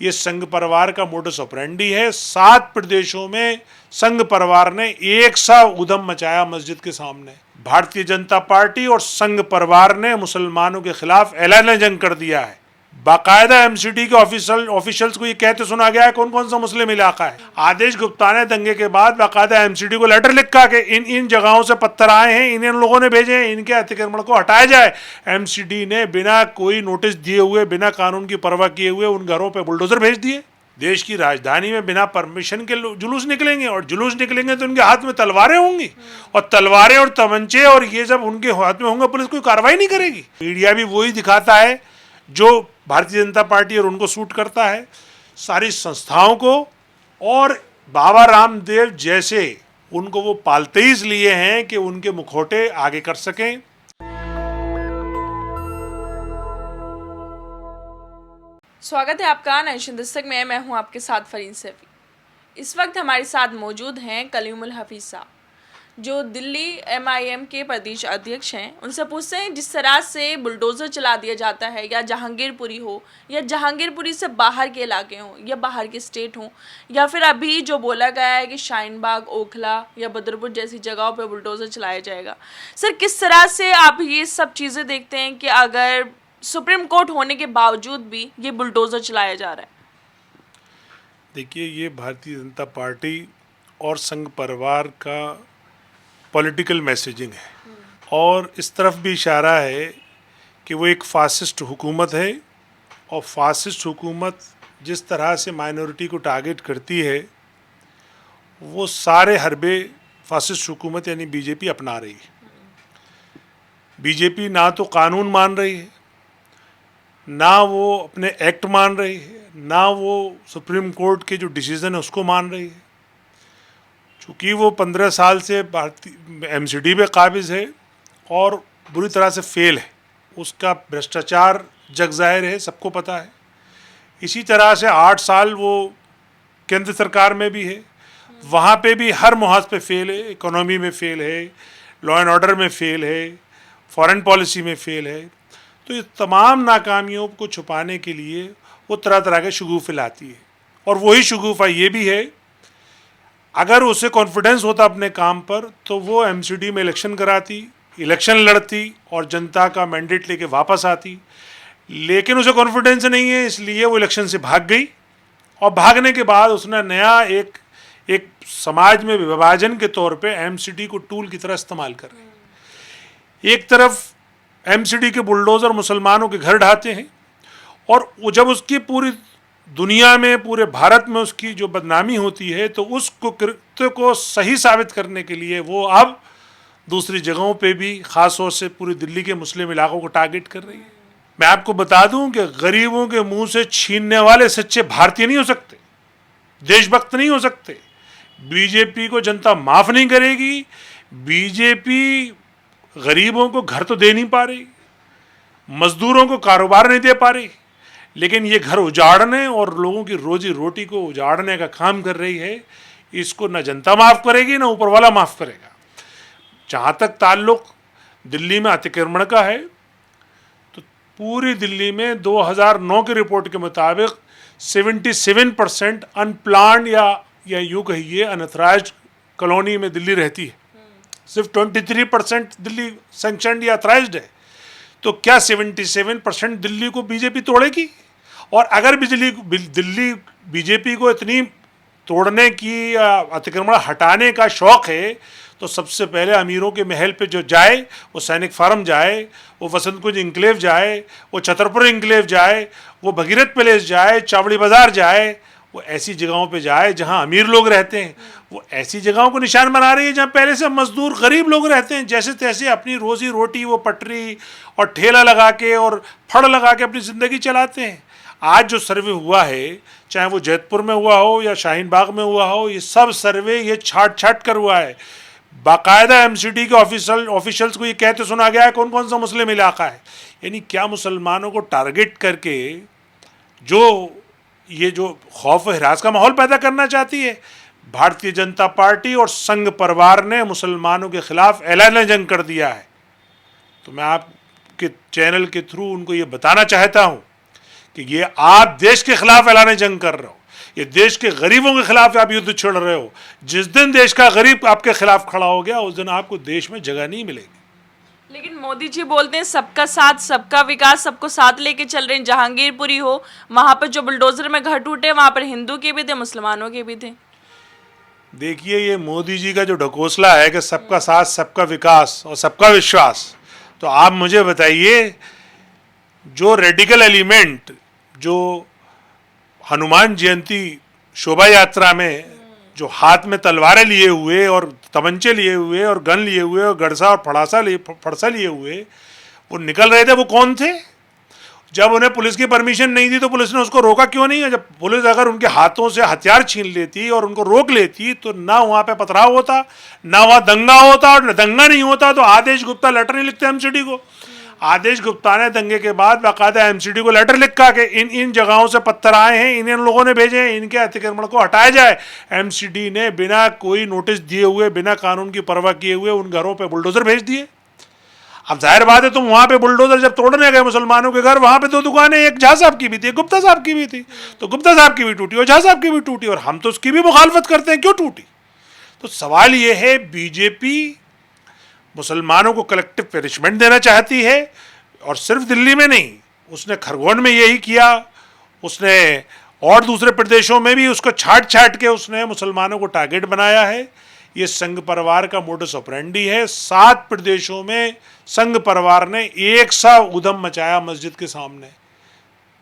ये संघ परिवार का मोडस ऑपरेंडी है। 7 प्रदेशों में संघ परिवार ने एक सा उधम मचाया मस्जिद के सामने। भारतीय जनता पार्टी और संघ परिवार ने मुसलमानों के खिलाफ ऐलान जंग कर दिया है। बाकायदा एमसीडी के ऑफिशियल्स को ये कहते सुना गया है कौन कौन सा मुस्लिम इलाका है। आदेश गुप्ता ने दंगे के बाद बाकायदा एमसीडी को लेटर लिखा कि इन जगहों से पत्थर आए हैं, इन लोगों ने भेजे हैं, इनके अतिक्रमण को हटाया जाए। एमसीडी ने बिना कोई नोटिस दिए हुए, बिना कानून की परवाह किए हुए उन घरों पर बुलडोजर भेज दिए। देश की राजधानी में बिना परमिशन के जुलूस निकलेंगे, और जुलूस निकलेंगे तो उनके हाथ में तलवारें होंगी, और तलवारें और तमंचे और ये सब उनके हाथ में होंगे, पुलिस कोई कार्रवाई नहीं करेगी। मीडिया भी वही दिखाता है जो भारतीय जनता पार्टी और उनको सूट करता है। सारी संस्थाओं को और बाबा रामदेव जैसे उनको वो पालते ही इसलिए हैं कि उनके मुखौटे आगे कर सकें। स्वागत है आपका नेशन दस्तक में। मैं हूं आपके साथ फरीन सैफी। इस वक्त हमारे साथ मौजूद हैं कलीमुल हफीज साहब, जो दिल्ली एमआईएम के प्रदेश अध्यक्ष हैं। उनसे पूछते हैं जिस तरह से बुलडोज़र चला दिया जाता है, या जहांगीरपुरी हो, या जहांगीरपुरी से बाहर के इलाके हों, या बाहर के स्टेट हों, या फिर अभी जो बोला गया है कि शाहीन बाग, ओखला या बदरपुर जैसी जगहों पे बुलडोज़र चलाया जाएगा। सर, किस तरह से आप ये सब चीज़ें देखते हैं कि अगर सुप्रीम कोर्ट होने के बावजूद भी ये बुलडोज़र चलाया जा रहा है? देखिए, ये भारतीय जनता पार्टी और संघ परिवार का पॉलिटिकल मैसेजिंग है, और इस तरफ भी इशारा है कि वो एक फासिस्ट हुकूमत है, और फासिस्ट हुकूमत जिस तरह से माइनॉरिटी को टारगेट करती है वो सारे हरबे फासिस्ट हुकूमत यानी बीजेपी अपना रही है। बीजेपी ना तो कानून मान रही है, ना वो अपने एक्ट मान रही है, ना वो सुप्रीम कोर्ट के जो डिसीज़न है उसको मान रही है। चूँकि वो 15 साल से भारतीय एमसीडी पे काबिज़ है और बुरी तरह से फेल है, उसका भ्रष्टाचार जग ज़ाहिर है, सबको पता है। इसी तरह से 8 साल वो केंद्र सरकार में भी है, वहाँ पे भी हर मुहाज पे फेल है। इकोनॉमी में फेल है, लॉ एंड ऑर्डर में फेल है, फॉरेन पॉलिसी में फेल है। तो ये तमाम नाकामियों को छुपाने के लिए वो तरह तरह के शगुफ़े लाती है, और वही शगुफ़ा ये भी है, अगर उसे कॉन्फिडेंस होता अपने काम पर तो वो एमसीडी में इलेक्शन कराती, इलेक्शन लड़ती और जनता का मैंडेट लेके वापस आती। लेकिन उसे कॉन्फिडेंस नहीं है, इसलिए वो इलेक्शन से भाग गई, और भागने के बाद उसने नया एक समाज में विभाजन के तौर पे एमसीडी को टूल की तरह इस्तेमाल कर रही है। एक तरफ एमसीडी के बुलडोज़र मुसलमानों के घर ढाते हैं, और जब उसकी पूरी दुनिया में, पूरे भारत में उसकी जो बदनामी होती है, तो उस कृत्य को सही साबित करने के लिए वो अब दूसरी जगहों पे भी, ख़ास तौर से पूरी दिल्ली के मुस्लिम इलाकों को टारगेट कर रही है। मैं आपको बता दूं कि गरीबों के मुंह से छीनने वाले सच्चे भारतीय नहीं हो सकते, देशभक्त नहीं हो सकते। बीजेपी को जनता माफ़ नहीं करेगी। बीजेपी गरीबों को घर तो दे नहीं पा रही, मजदूरों को कारोबार नहीं दे पा रही, लेकिन ये घर उजाड़ने और लोगों की रोजी रोटी को उजाड़ने का काम कर रही है। इसको न जनता माफ़ करेगी, न ऊपर वाला माफ़ करेगा। जहाँ तक ताल्लुक़ दिल्ली में अतिक्रमण का है, तो पूरी दिल्ली में 2009 की रिपोर्ट के मुताबिक 77% अनप्लान्ड या यूँ कहिए अनअथराइज्ड कॉलोनी में दिल्ली रहती है। सिर्फ 23% दिल्ली सैंक्शनड या अथराइज्ड है। तो क्या 77% दिल्ली को बीजेपी तोड़ेगी? और अगर दिल्ली बीजेपी को इतनी तोड़ने की, अतिक्रमण हटाने का शौक़ है, तो सबसे पहले अमीरों के महल पे जो जाए, वो सैनिक फार्म जाए, वो वसंत कुंज इंक्लेव जाए, वो छतरपुर इंक्लेव जाए, वो भगीरथ पैलेस जाए, चावड़ी बाज़ार जाए, वो ऐसी जगहों पे जाए जहाँ अमीर लोग रहते हैं। वो ऐसी जगहों को निशान बना रही है जहाँ पहले से मजदूर गरीब लोग रहते हैं, जैसे तैसे अपनी रोज़ी रोटी वो पटरी और ठेला लगा के और फड़ लगा के अपनी ज़िंदगी चलाते हैं। आज जो सर्वे हुआ है, चाहे वो जैतपुर में हुआ हो या शाहीन बाग में हुआ हो, ये सब सर्वे ये छाट कर हुआ है। बाकायदा एमसीडी के ऑफिशियल्स को ये कहते सुना गया है कौन कौन सा मुस्लिम इलाका है। यानी क्या मुसलमानों को टारगेट करके जो खौफ व हिरास का माहौल पैदा करना चाहती है। भारतीय जनता पार्टी और संघ परिवार ने मुसलमानों के खिलाफ ऐलान जंग कर दिया है। तो मैं आपके चैनल के थ्रू उनको ये बताना चाहता हूँ कि ये आप देश के खिलाफ ऐलान जंग कर रहे हो, ये देश के गरीबों के खिलाफ आप युद्ध छेड़ रहे हो। जिस दिन देश का गरीब आपके खिलाफ खड़ा हो गया उस दिन आपको देश में जगह नहीं मिलेगी। लेकिन मोदी जी बोलते हैं सबका साथ सबका विकास, सबको साथ लेके चल रहे हैं। जहांगीरपुरी हो, वहां पर जो बुलडोजर में घर टूटे वहां पर हिंदू के भी थे, मुसलमानों के भी थे। देखिए, ये मोदी जी का जो ढकोसला है कि सबका साथ सबका विकास और सबका विश्वास, तो आप मुझे बताइए, जो रेडिकल एलिमेंट जो हनुमान जयंती शोभा यात्रा में जो हाथ में तलवारें लिए हुए और तमंचे लिए हुए और गन लिए हुए और गड़सा और फड़सा लिए हुए वो निकल रहे थे, वो कौन थे? जब उन्हें पुलिस की परमिशन नहीं थी तो पुलिस ने उसको रोका क्यों नहीं है? जब पुलिस अगर उनके हाथों से हथियार छीन लेती और उनको रोक लेती तो ना वहाँ पे पथराव होता, ना वहाँ दंगा होता, और दंगा नहीं होता तो आदेश गुप्ता लेटर नहीं लिखते एमसीडी को। आदेश गुप्ता ने दंगे के बाद बाकायदा एमसीडी को लेटर लिखा कि इन इन जगहों से पत्थर आए हैं, इन लोगों ने भेजे हैं, इनके अतिक्रमण को हटाया जाए। एमसीडी ने बिना कोई नोटिस दिए हुए, बिना कानून की परवाह किए हुए उन घरों पे बुलडोजर भेज दिए। अब जाहिर बात है, तुम वहां पे बुलडोजर जब तोड़ने गए मुसलमानों के घर, वहां पे 2 दुकानें, एक झा साहब की भी थी, एक गुप्ता साहब की भी थी, तो गुप्ता साहब की भी टूटी और झा साहब की भी टूटी, और हम तो उसकी भी मुखालफत करते हैं, क्यों टूटी? तो सवाल ये है, बीजेपी मुसलमानों को कलेक्टिव पनिशमेंट देना चाहती है, और सिर्फ दिल्ली में नहीं, उसने खरगोन में यही किया, उसने और दूसरे प्रदेशों में भी उसको छाट छाट के उसने मुसलमानों को टारगेट बनाया है। ये संघ परिवार का मोडस ऑपरेंडी है। 7 प्रदेशों में संघ परिवार ने एक सा उधम मचाया मस्जिद के सामने।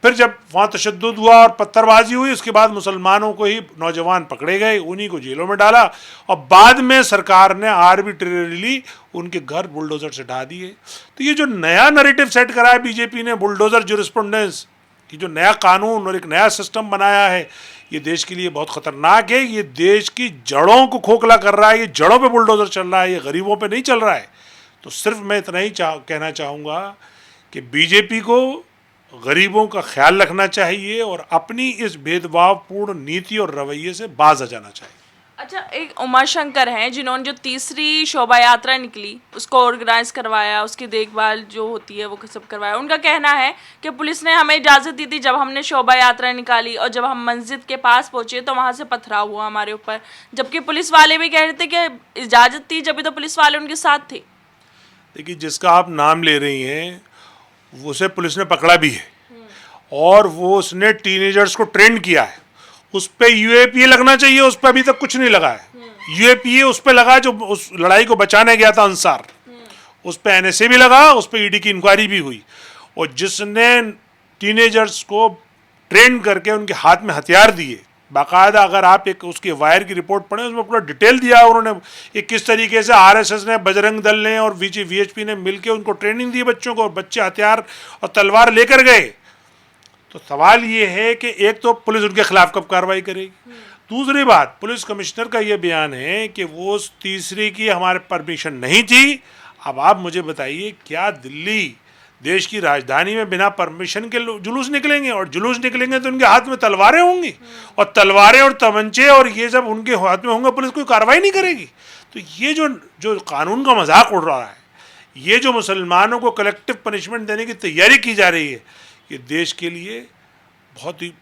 फिर जब वहाँ तशद्दुद हुआ और पत्थरबाजी हुई, उसके बाद मुसलमानों को ही नौजवान पकड़े गए, उन्हीं को जेलों में डाला, और बाद में सरकार ने आर्बिट्रेरीली उनके घर बुलडोजर से ढा दिए। तो ये जो नया नैरेटिव सेट करा है बीजेपी ने, बुलडोजर ज्यूरिस्प्रूडेंस की जो नया कानून और एक नया सिस्टम बनाया है, ये देश के लिए बहुत खतरनाक है। ये देश की जड़ों को खोखला कर रहा है, ये जड़ों पे बुलडोजर चल रहा है, ये गरीबों पे नहीं चल रहा है। तो सिर्फ मैं इतना ही कहना चाहूँगा कि बीजेपी को गरीबों का ख्याल रखना चाहिए और अपनी इस भेदभावपूर्ण नीति और रवैये से बाज आ जाना चाहिए। अच्छा, एक उमाशंकर हैं जिन्होंने जो तीसरी शोभा यात्रा निकली उसको ऑर्गेनाइज करवाया, उसकी देखभाल जो होती है वो सब करवाया। उनका कहना है कि पुलिस ने हमें इजाज़त दी थी जब हमने शोभा यात्रा निकाली, और जब हम मस्जिद के पास पहुंचे तो वहां से पथराव हुआ हमारे ऊपर, जबकि पुलिस वाले भी कह रहे थे कि इजाज़त थी, जब भी तो पुलिस वाले उनके साथ थे। देखिए, जिसका आप नाम ले रही हैं उसे पुलिस ने पकड़ा भी है, और वो उसने टीनेजर्स को ट्रेन किया है। उस पर यूएपीए लगना चाहिए, उस पर अभी तक कुछ नहीं लगा है। यूएपीए उस पर लगा जो उस लड़ाई को बचाने गया था अंसार, उस पर एनएसए भी लगा, उस पर ईडी की इंक्वायरी भी हुई। और जिसने टीनेजर्स को ट्रेन करके उनके हाथ में हथियार दिए, बाकायदा अगर आप एक उसके वायर की रिपोर्ट पढ़ें, उसमें पूरा डिटेल दिया उन्होंने, एक किस तरीके से आरएसएस ने, बजरंग दल ने और वीएचपी ने मिलकर उनको ट्रेनिंग दी बच्चों को, और बच्चे हथियार और तलवार लेकर गए। तो सवाल ये है कि एक तो पुलिस उनके खिलाफ कब कार्रवाई करेगी, दूसरी बात पुलिस कमिश्नर का ये बयान है कि वो तीसरी की हमारे परमिशन नहीं थी। अब आप मुझे बताइए, क्या दिल्ली देश की राजधानी में बिना परमिशन के जुलूस निकलेंगे? और जुलूस निकलेंगे तो उनके हाथ में तलवारें होंगी, और तलवारें और तमंचे और ये जब उनके हाथ में होंगे, पुलिस कोई कार्रवाई नहीं करेगी। तो ये जो कानून का मजाक उड़ रहा है, ये जो मुसलमानों को कलेक्टिव पनिशमेंट देने की तैयारी की जा रही है, ये देश के लिए बहुत ही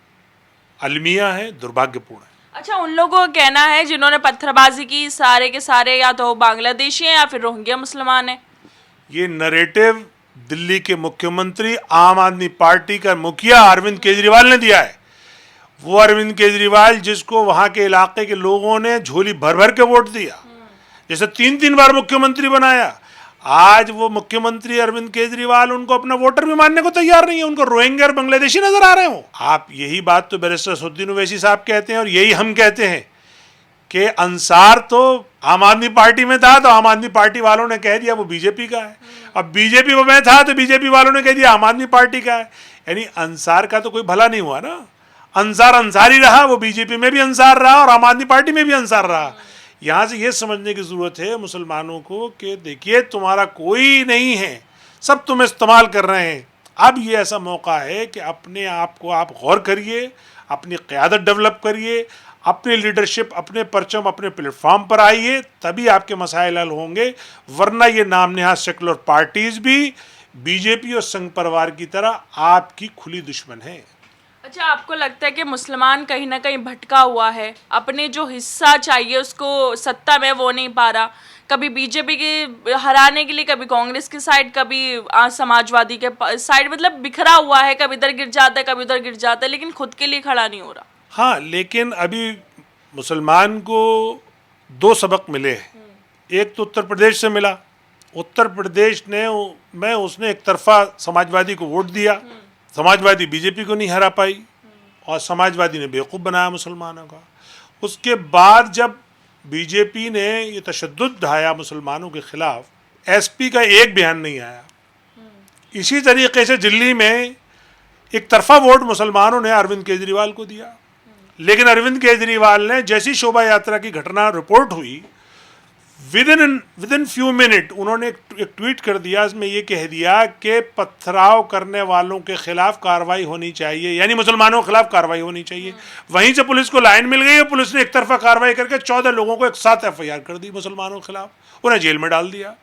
अलमिया है, दुर्भाग्यपूर्ण है। अच्छा, उन लोगों का कहना है जिन्होंने पत्थरबाजी की सारे के सारे या तो बांग्लादेशी हैं या फिर रोहिंग्या मुसलमान हैं। ये नरेटिव दिल्ली के मुख्यमंत्री, आम आदमी पार्टी का मुखिया अरविंद केजरीवाल ने दिया है। वो अरविंद केजरीवाल जिसको वहाँ के इलाके के लोगों ने झोली भर भर के वोट दिया, जैसे 3 बार मुख्यमंत्री बनाया, आज वो मुख्यमंत्री अरविंद केजरीवाल उनको अपना वोटर भी मानने को तैयार नहीं है, उनको रोहिंग्या और बांग्लादेशी नजर आ रहे हो। आप यही बात तो बैरिस्टर असदुद्दीन ओवैसी साहब कहते हैं, और यही हम कहते हैं कि अंसार तो आम आदमी पार्टी में था, तो आम आदमी पार्टी वालों ने कह दिया वो बीजेपी का है, अब बीजेपी में था तो बीजेपी वालों ने कह दिया आम आदमी पार्टी का है। यानी अंसार का तो कोई भला नहीं हुआ ना, अंसार अंसारी रहा, वो बीजेपी में भी अंसार रहा और आम आदमी पार्टी में भी अंसार रहा। यहाँ से ये समझने की ज़रूरत है मुसलमानों को कि देखिए, तुम्हारा कोई नहीं है, सब तुम इस्तेमाल कर रहे हैं। अब ये ऐसा मौका है कि अपने आप को आप गौर करिए, अपनी क़यादत डेवलप करिए, अपनी लीडरशिप, अपने परचम, अपने प्लेटफॉर्म पर आइए, तभी आपके मसाइल हल होंगे। वरना ये नाम नेहाद सेकुलर पार्टीज़ भी बीजेपी और संघ परिवार की तरह आपकी खुली दुश्मन है। अच्छा, आपको लगता है कि मुसलमान कहीं ना कहीं भटका हुआ है, अपने जो हिस्सा चाहिए उसको सत्ता में वो नहीं पा रहा, कभी बीजेपी के हराने के लिए कभी कांग्रेस की साइड, कभी समाजवादी के साइड, मतलब बिखरा हुआ है, कभी इधर गिर जाता है कभी उधर गिर जाता है, लेकिन खुद के लिए खड़ा नहीं हो रहा। हाँ, लेकिन अभी मुसलमान को दो सबक मिले हैं। एक तो उत्तर प्रदेश से मिला। उत्तर प्रदेश ने में उसने एक तरफा समाजवादी को वोट दिया, समाजवादी बीजेपी को नहीं हरा पाई और समाजवादी ने बेवकूफ़ बनाया मुसलमानों का। उसके बाद जब बीजेपी ने ये तशद्दुद ढाया मुसलमानों के खिलाफ, एसपी का एक बयान नहीं आया। इसी तरीके से दिल्ली में एक तरफा वोट मुसलमानों ने अरविंद केजरीवाल को दिया, लेकिन अरविंद केजरीवाल ने जैसी शोभा यात्रा की घटना रिपोर्ट हुई, विद इन फ्यू मिनट उन्होंने एक ट्वीट कर दिया, इसमें ये कह दिया कि पथराव करने वालों के खिलाफ कार्रवाई होनी चाहिए, यानी मुसलमानों के खिलाफ कार्रवाई होनी चाहिए। वहीं से पुलिस को लाइन मिल गई और पुलिस ने एक तरफा कार्रवाई करके 14 लोगों को एक साथ एफआईआर कर दी मुसलमानों के खिलाफ, उन्हें जेल में डाल दिया।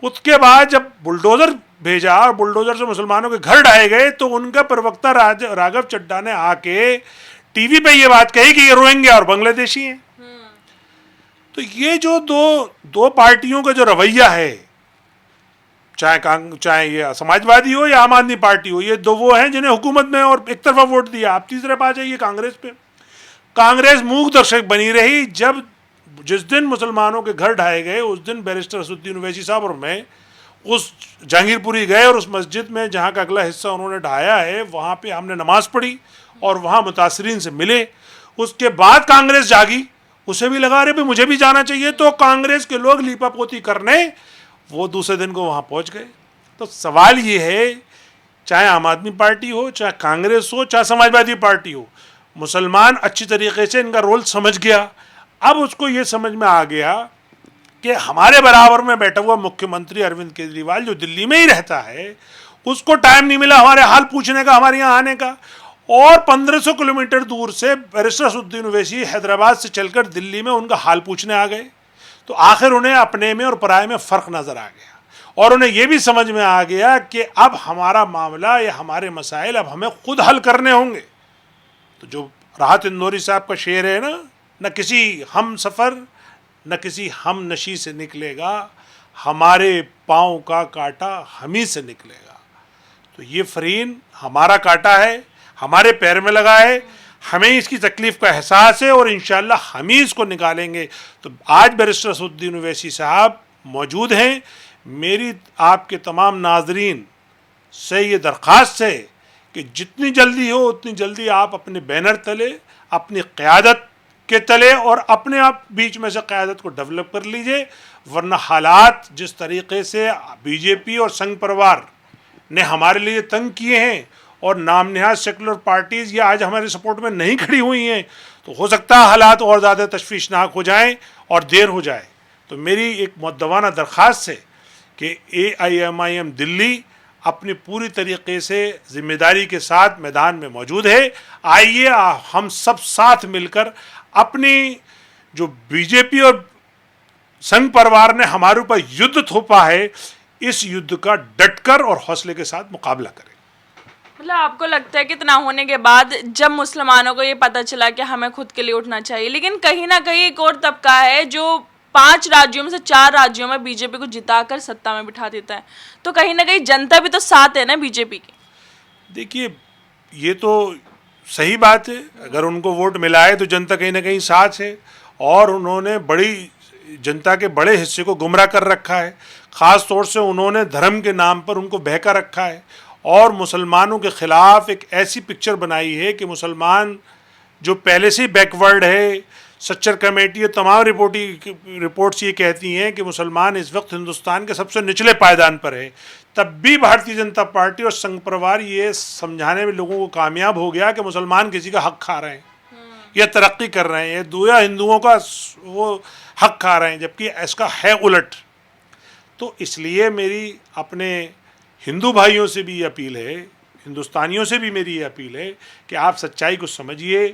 उसके बाद जब बुलडोजर भेजा और बुलडोजर से मुसलमानों के घर ढाए गए, तो उनका प्रवक्ता राघव चड्ढा ने आके टीवी पे ये बात कही कि ये रोहिंग्या और बांग्लादेशी हैं। तो ये जो दो पार्टियों का जो रवैया है, चाहे ये समाजवादी हो या आम आदमी पार्टी हो, ये दो वो हैं जिन्हें हुकूमत में और एक तरफा वोट दिया। आप तीसरे पास जाइए कांग्रेस पे। कांग्रेस मूक दर्शक बनी रही। जब जिस दिन मुसलमानों के घर ढाए गए, उस दिन बैरिस्टर असदुद्दीन ओवैसी साहब और मैं उस जहांगीरपुरी गए और उस मस्जिद में जहाँ का अगला हिस्सा उन्होंने ढाया है, वहाँ पे हमने नमाज पढ़ी और वहाँ मुतासरीन से मिले। उसके बाद कांग्रेस जागी, उसे भी लगा रहे भाई मुझे भी जाना चाहिए, तो कांग्रेस के लोग लीपापोती करने वो दूसरे दिन को वहाँ पहुँच गए। तो सवाल ये है, चाहे आम आदमी पार्टी हो, चाहे कांग्रेस हो, चाहे समाजवादी पार्टी हो, मुसलमान अच्छी तरीके से इनका रोल समझ गया। अब उसको ये समझ में आ गया कि हमारे बराबर में बैठा हुआ मुख्यमंत्री अरविंद केजरीवाल जो दिल्ली में ही रहता है, उसको टाइम नहीं मिला हमारे हाल पूछने का, हमारे यहाँ आने का। और 1500 किलोमीटर दूर से बैरिस्टर असदुद्दीन ओवैसी हैदराबाद से चलकर दिल्ली में उनका हाल पूछने आ गए। तो आखिर उन्हें अपने में और पराये में फ़र्क नज़र आ गया और उन्हें यह भी समझ में आ गया कि अब हमारा मामला या हमारे मसाइल अब हमें खुद हल करने होंगे। तो जो राहत इंदौरी साहब का शेर है ना, न किसी हम सफ़र न किसी हम नशी से निकलेगा, हमारे पाँव का कांटा हम ही से निकलेगा। तो ये फ़रीन हमारा कांटा है, हमारे पैर में लगा है, हमें इसकी तकलीफ़ का एहसास है और इंशाअल्लाह हम ही इसको निकालेंगे। तो आज बैरिस्टर असदुद्दीन ओवैसी साहब मौजूद हैं। मेरी आपके तमाम नाजरीन से ये दरख्वास्त है कि जितनी जल्दी हो उतनी जल्दी आप अपने बैनर तले, अपनी क़यादत के तले और अपने आप बीच में से क़यादत को डेवलप कर लीजिए, वरना हालात जिस तरीक़े से बीजेपी और संघ परिवार ने हमारे लिए तंग किए हैं और नाम नहाद सेकुलर पार्टीज़ ये आज हमारे सपोर्ट में नहीं खड़ी हुई हैं, तो हो सकता है हालात और ज़्यादा तशवीशनाक हो जाएं और देर हो जाए। तो मेरी एक मुद्दवाना दरख्वास्त है कि AIMIM दिल्ली अपनी पूरी तरीके से ज़िम्मेदारी के साथ मैदान में मौजूद है। आइए हम सब साथ मिलकर अपनी जो बीजेपी और संघ परिवार ने हमारे ऊपर युद्ध थोपा है, इस युद्ध का डटकर और हौसले के साथ मुकाबला करें। मतलब आपको लगता है कि इतना होने के बाद जब मुसलमानों को ये पता चला कि हमें खुद के लिए उठना चाहिए, लेकिन कहीं ना कहीं एक और तबका है जो 5 राज्यों में से 4 राज्यों में बीजेपी को जिताकर सत्ता में बिठा देता है, तो कहीं ना कहीं जनता भी तो साथ है ना बीजेपी की। देखिए, ये तो सही बात है, अगर उनको वोट मिला है तो जनता कहीं ना कहीं साथ है और उन्होंने बड़ी जनता के बड़े हिस्से को गुमराह कर रखा है। ख़ास तौर से उन्होंने धर्म के नाम पर उनको बहका रखा है और मुसलमानों के ख़िलाफ़ एक ऐसी पिक्चर बनाई है कि मुसलमान जो पहले से ही बैकवर्ड है, सच्चर कमेटी और तमाम रिपोर्ट्स ये कहती हैं कि मुसलमान इस वक्त हिंदुस्तान के सबसे निचले पायदान पर है। तब भी भारतीय जनता पार्टी और संघ परिवार ये समझाने में लोगों को कामयाब हो गया कि मुसलमान किसी का हक खा रहे हैं या तरक्की कर रहे हैं, या हिंदुओं का वो हक खा रहे हैं, जबकि इसका है उलट। तो इसलिए मेरी अपने हिंदू भाइयों से भी ये अपील है, हिंदुस्तानियों से भी मेरी ये अपील है कि आप सच्चाई को समझिए।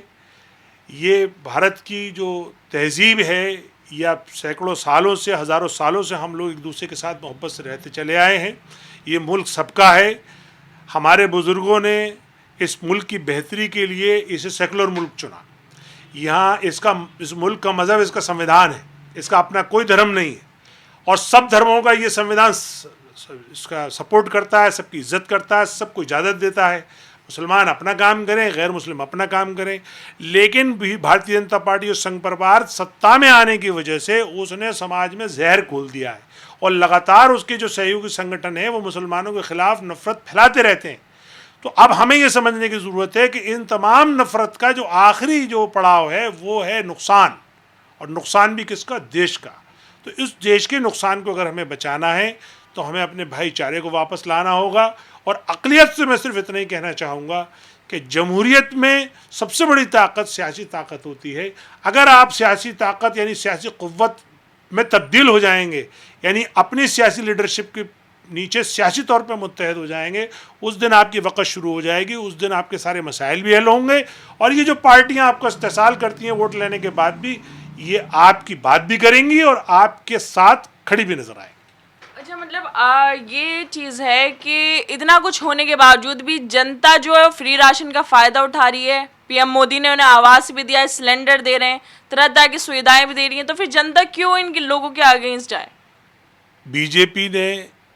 ये भारत की जो तहज़ीब है, या सैकड़ों सालों से, हज़ारों सालों से हम लोग एक दूसरे के साथ मोहब्बत से रहते चले आए हैं। ये मुल्क सबका है। हमारे बुज़ुर्गों ने इस मुल्क की बेहतरी के लिए इसे सेकुलर मुल्क चुना। यहाँ इस मुल्क का मज़हब इसका संविधान है, इसका अपना कोई धर्म नहीं है, और सब धर्मों का ये संविधान इसका सपोर्ट करता है, सबकी इज्जत करता है, सबको इजाज़त देता है। मुसलमान अपना काम करें, गैर मुस्लिम अपना काम करें। लेकिन भी भारतीय जनता पार्टी और संघ परिवार सत्ता में आने की वजह से उसने समाज में जहर घोल दिया है, और लगातार उसके जो सहयोगी संगठन है वो मुसलमानों के खिलाफ नफरत फैलाते रहते हैं। तो अब हमें ये समझने की ज़रूरत है कि इन तमाम नफरत का जो आखिरी जो पड़ाव है वो है नुकसान, और नुकसान भी किसका? देश का। तो इस देश के नुकसान को अगर हमें बचाना है तो हमें अपने भाईचारे को वापस लाना होगा। और अक़लियत से मैं सिर्फ इतना ही कहना चाहूँगा कि जमहूरियत में सबसे बड़ी ताकत सियासी ताकत होती है। अगर आप सियासी ताकत यानी सियासी क़ुव्वत में तब्दील हो जाएंगे, यानी अपनी सियासी लीडरशिप के नीचे सियासी तौर पर मुत्तहद हो जाएंगे, उस दिन आपकी वक़्त शुरू हो जाएगी, उस दिन आपके सारे मसाइल भी हल होंगे। और ये जो पार्टियां आपको इस्तेसाल करती हैं वोट लेने के बाद भी, ये आपकी बात भी करेंगी और आपके साथ खड़ी भी नजर आएंगी। अच्छा, मतलब ये चीज़ है कि इतना कुछ होने के बावजूद भी जनता जो है फ्री राशन का फ़ायदा उठा रही है। पीएम मोदी ने उन्हें आवास भी दिया है, सिलेंडर दे रहे हैं, तरह तरह की सुविधाएं भी दे रही हैं, तो फिर जनता क्यों इन लोगों के अगेंस्ट जाए? बीजेपी ने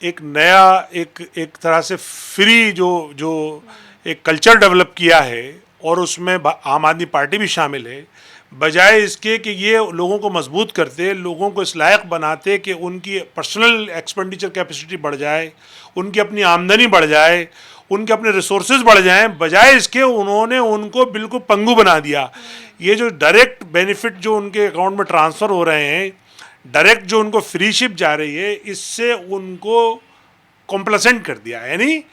एक नया एक तरह से फ्री जो एक कल्चर डेवलप किया है, और उसमें आम आदमी पार्टी भी शामिल है। बजाय इसके कि ये लोगों को मजबूत करते, लोगों को इस लायक बनाते कि उनकी पर्सनल एक्सपेंडिचर कैपेसिटी बढ़ जाए, उनकी अपनी आमदनी बढ़ जाए, उनके अपने रिसोर्सेज बढ़ जाएं, बजाय इसके उन्होंने उनको बिल्कुल पंगु बना दिया। ये जो डायरेक्ट बेनिफिट जो उनके अकाउंट में ट्रांसफ़र हो रहे हैं, डायरेक्ट जो उनको फ्री शिप जा रही है, इससे उनको कॉम्प्लेसेंट कर दिया, यानी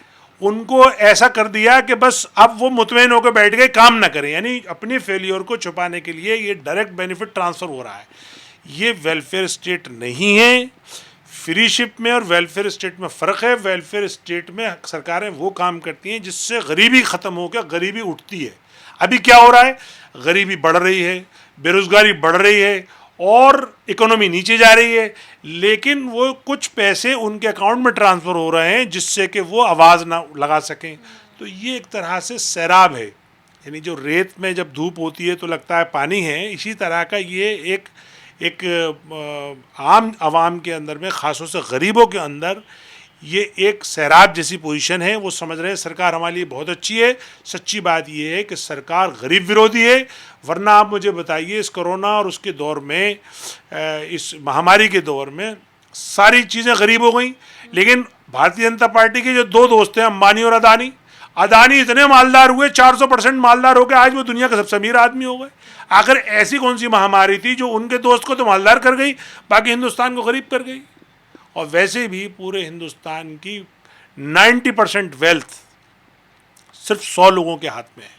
उनको ऐसा कर दिया कि बस अब वो मुतमईन होकर बैठ गए, काम ना करें। यानी अपनी फेलियर को छुपाने के लिए ये डायरेक्ट बेनिफिट ट्रांसफ़र हो रहा है। ये वेलफेयर स्टेट नहीं है। फ्री शिप में और वेलफेयर स्टेट में फ़र्क है। वेलफेयर स्टेट में सरकारें वो काम करती हैं जिससे गरीबी ख़त्म होकर गरीबी उठती है। अभी क्या हो रहा है? गरीबी बढ़ रही है, बेरोज़गारी बढ़ रही है, और इकोनॉमी नीचे जा रही है, लेकिन वो कुछ पैसे उनके अकाउंट में ट्रांसफ़र हो रहे हैं जिससे कि वो आवाज़ ना लगा सकें। तो ये एक तरह से सैराब है, यानी जो रेत में जब धूप होती है तो लगता है पानी है, इसी तरह का ये एक आम आवाम के अंदर में, ख़ासतौर से गरीबों के अंदर, ये एक सैराब जैसी पोजीशन है। वो समझ रहे हैं सरकार हमारे लिए बहुत अच्छी है। सच्ची बात ये है कि सरकार गरीब विरोधी है। वरना आप मुझे बताइए, इस कोरोना और उसके दौर में, इस महामारी के दौर में सारी चीज़ें गरीब हो गई, लेकिन भारतीय जनता पार्टी के जो दो दोस्त हैं, अंबानी और अदानी इतने मालदार हुए, 400% मालदार हो गए, आज वो दुनिया का सबसे अमीर आदमी हो गए। आखिर ऐसी कौन सी महामारी थी जो उनके दोस्त को तो मालदार कर गई, बाकी हिंदुस्तान को गरीब कर गई? और वैसे भी पूरे हिंदुस्तान की 90% वेल्थ सिर्फ 100 लोगों के हाथ में है,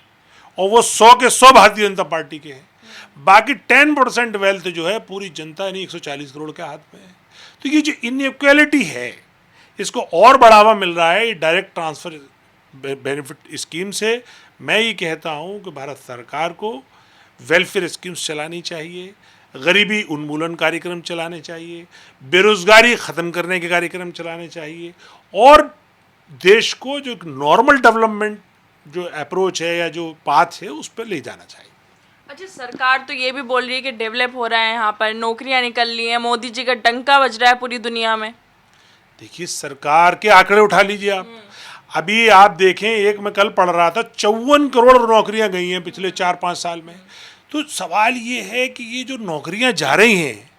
और वो 100 के 100 भारतीय जनता पार्टी के हैं। बाकी 10% वेल्थ जो है पूरी जनता यानी 140 करोड़ के हाथ में है। तो ये जो इनइक्वालिटी है, इसको और बढ़ावा मिल रहा है डायरेक्ट ट्रांसफ़र बेनिफिट स्कीम से। मैं ये कहता हूँ कि भारत सरकार को वेलफेयर स्कीम्स चलानी चाहिए, गरीबी उन्मूलन कार्यक्रम चलाने चाहिए, बेरोज़गारी ख़त्म करने के कार्यक्रम चलाने चाहिए, और देश को जो नॉर्मल डेवलपमेंट जो अप्रोच है या जो पाथ है उस पर ले जाना चाहिए। अच्छा, सरकार तो ये भी बोल रही है कि डेवलप हो रहा है, यहाँ पर नौकरियाँ निकल रही हैं, मोदी जी का डंका बज रहा है पूरी दुनिया में। देखिए, सरकार के आंकड़े उठा लीजिए आप। अभी आप देखें, एक मैं कल पढ़ रहा था, 54 करोड़ नौकरियां गई हैं पिछले 4-5 साल में। तो सवाल ये है कि ये जो नौकरियां जा रही हैं,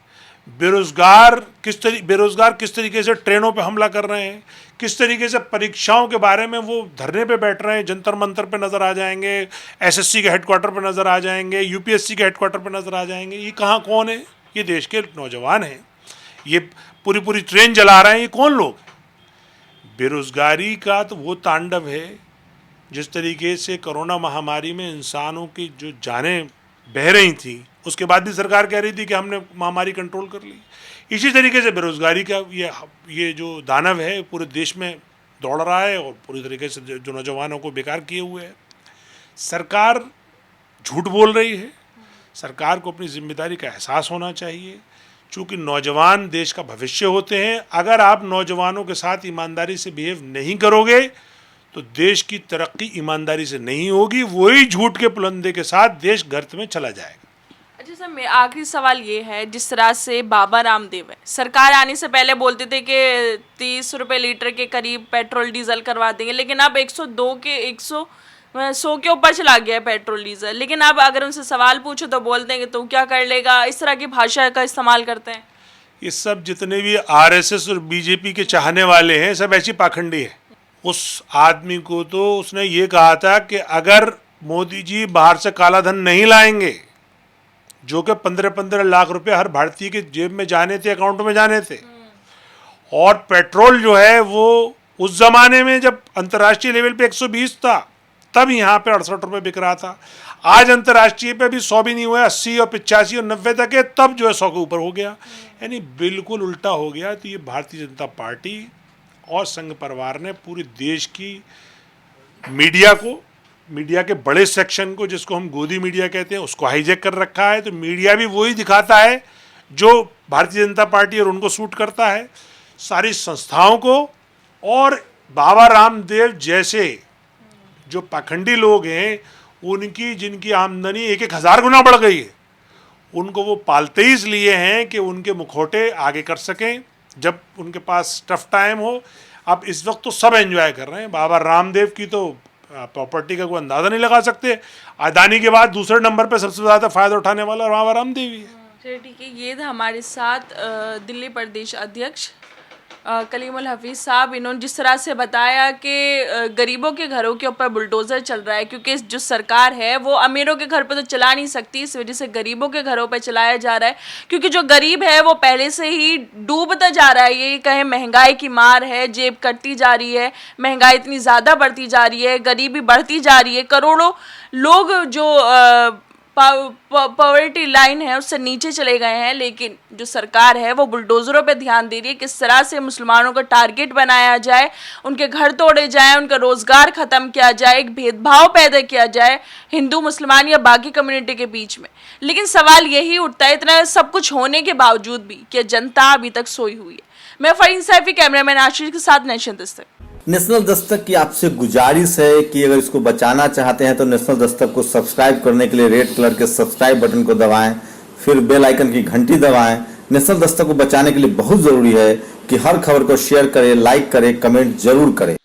बेरोज़गार किस तरीके से ट्रेनों पे हमला कर रहे हैं, किस तरीके से परीक्षाओं के बारे में वो धरने पे बैठ रहे हैं, जंतर मंतर पे नज़र आ जाएंगे, एसएससी के हेडक्वार्टर पे नज़र आ जाएंगे, यूपीएससी के हेडक्वार्टर पे नज़र आ जाएंगे। ये कहाँ कौन है? ये देश के नौजवान हैं। ये पूरी ट्रेन जला रहे हैं। ये कौन लोग? बेरोज़गारी का तो वो तांडव है, जिस तरीके से कोरोना महामारी में इंसानों की जो जानें बह रही थी, उसके बाद भी सरकार कह रही थी कि हमने महामारी कंट्रोल कर ली। इसी तरीके से बेरोज़गारी का ये जो दानव है पूरे देश में दौड़ रहा है, और पूरी तरीके से जो नौजवानों को बेकार किए हुए है। सरकार झूठ बोल रही है। सरकार को अपनी जिम्मेदारी का एहसास होना चाहिए, चूँकि नौजवान देश का भविष्य होते हैं। अगर आप नौजवानों के साथ ईमानदारी से बिहेव नहीं करोगे तो देश की तरक्की ईमानदारी से नहीं होगी, वही झूठ के पुलंदे के साथ देश गर्त में चला जाएगा। अच्छा सर, मेरा आखिरी सवाल ये है, जिस तरह से बाबा रामदेव है, सरकार आने से पहले बोलते थे कि 30 रुपये लीटर के करीब पेट्रोल डीजल करवा देंगे, लेकिन अब 102 के 100 के ऊपर चला गया है पेट्रोल डीजल। लेकिन अब अगर उनसे सवाल पूछो तो बोलते हैं कि तू क्या कर लेगा, इस तरह की भाषा का इस्तेमाल करते हैं। ये सब जितने भी आरएसएस और बीजेपी के चाहने वाले हैं सब ऐसी पाखंडी है। उस आदमी को तो उसने ये कहा था कि अगर मोदी जी बाहर से काला धन नहीं लाएंगे, जो कि 15-15 लाख रुपए हर भारतीय के जेब में जाने थे, अकाउंट में जाने थे, और पेट्रोल जो है वो उस जमाने में जब अंतर्राष्ट्रीय लेवल पे 120 था तब यहाँ पे 68 रुपये बिक रहा था। आज अंतर्राष्ट्रीय पे भी 100 भी नहीं हुआ, 80 और 85 और 90 तक है, तब जो है 100 के ऊपर हो गया। यानी बिल्कुल उल्टा हो गया। तो ये भारतीय जनता पार्टी और संघ परिवार ने पूरे देश की मीडिया को, मीडिया के बड़े सेक्शन को, जिसको हम गोदी मीडिया कहते हैं, उसको हाईजैक कर रखा है। तो मीडिया भी वही दिखाता है जो भारतीय जनता पार्टी और उनको सूट करता है, सारी संस्थाओं को। और बाबा रामदेव जैसे जो पाखंडी लोग हैं, उनकी जिनकी आमदनी 1-1 हज़ार गुना बढ़ गई है, उनको वो पालते ही इसलिए हैं कि उनके मुखौटे आगे कर सकें जब उनके पास टफ टाइम हो। अब इस वक्त तो सब एंजॉय कर रहे हैं। बाबा रामदेव की तो प्रॉपर्टी का कोई अंदाज़ा नहीं लगा सकते। अदानी के बाद दूसरे नंबर पे सबसे ज़्यादा फ़ायदा उठाने वाला बाबा रामदेव ही है। चलिए ठीक है, ये था हमारे साथ दिल्ली प्रदेश अध्यक्ष कलीमुल हफीज़ साहब। इन्होंने जिस तरह से बताया कि गरीबों के घरों के ऊपर बुलडोज़र चल रहा है, क्योंकि जो सरकार है वो अमीरों के घर पे तो चला नहीं सकती, इस वजह से गरीबों के घरों पे चलाया जा रहा है। क्योंकि जो गरीब है वो पहले से ही डूबता जा रहा है। ये कहें महंगाई की मार है, जेब कटती जा रही है, महंगाई इतनी ज़्यादा बढ़ती जा रही है, गरीबी बढ़ती जा रही है। करोड़ों लोग जो पॉवर्टी लाइन है उससे नीचे चले गए हैं। लेकिन जो सरकार है वो बुलडोज़रों पे ध्यान दे रही है, किस तरह से मुसलमानों का टारगेट बनाया जाए, उनके घर तोड़े जाएं, उनका रोज़गार ख़त्म किया जाए, एक भेदभाव पैदा किया जाए हिंदू मुसलमान या बाकी कम्युनिटी के बीच में। लेकिन सवाल यही उठता है, इतना सब कुछ होने के बावजूद भी, कि जनता अभी तक सोई हुई है। मैं फरीन सैफी, कैमरामैन आशीष के साथ नेशनल दस्तक। नेशनल दस्तक की आपसे गुजारिश है कि अगर इसको बचाना चाहते हैं तो नेशनल दस्तक को सब्सक्राइब करने के लिए रेड कलर के सब्सक्राइब बटन को दबाएं, फिर बेल आइकन की घंटी दबाएं। नेशनल दस्तक को बचाने के लिए बहुत जरूरी है कि हर खबर को शेयर करें, लाइक करें, कमेंट जरूर करें।